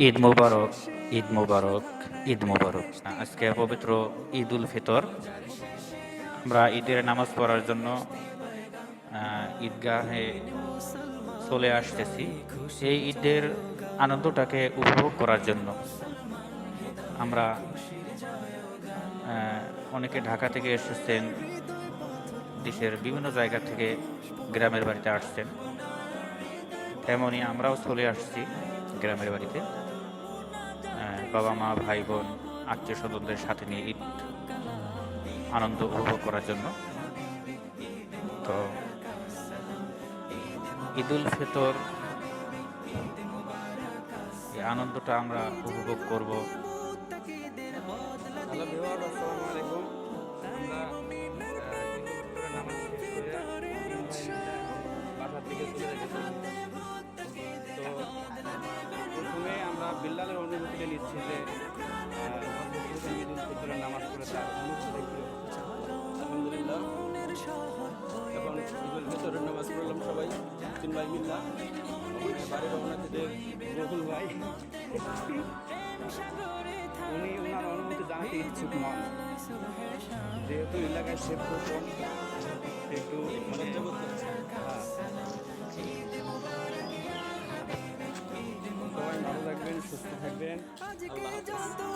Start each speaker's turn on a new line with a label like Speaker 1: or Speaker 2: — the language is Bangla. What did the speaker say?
Speaker 1: ঈদ মোবারক, ঈদ মোবারক, ঈদ মোবারক। আজকে পবিত্র ঈদ উল ফিতর। আমরা ঈদের নামাজ পড়ার জন্য ঈদগাহে চলে আসতেছি। এই ঈদের আনন্দটাকে উপভোগ করার জন্য আমরা অনেকে ঢাকা থেকে এসেছেন, দেশের বিভিন্ন জায়গা থেকে গ্রামের বাড়িতে আসছেন। তেমনই আমরাও চলে আসছি গ্রামের বাড়িতে বাবা মা ভাই বোন আত্মীয় স্বজনদের সাথে নিয়ে ঈদ আনন্দ উপভোগ করার জন্য। তো ঈদ উল ফিতর এই আনন্দটা আমরা উপভোগ করব।
Speaker 2: হ্যালো ভিউয়ার, আসসালামু আলাইকুম। আমরা ঈদ উল ফিতরের নামাজ শেষ করে তিন ভাই মিলে এখন বাসার দিকে চলে যেতেছি। তো প্রথমে আমরা বিল্লালের অনুভূতিটা নিচ্ছি যে ঈদ উল ফিতরের নামাজ পড়ে তার অনুভূতি কি। আলহামদুলিল্লাহ, এখন ঈদ উল ফিতরের নামাজ পড়লাম সবাই তিন ভাই মিল্লা। বাড়ির রওনা থেকে বকুল ভাই উনি ওনার অনুভূতি জানাতে ইচ্ছুক নন, যেহেতু এলাকায় সে প্রথম একটু মানে সবাই ভালো থাকবেন, সুস্থ থাকবেন। আল্লাহ হাফেজ।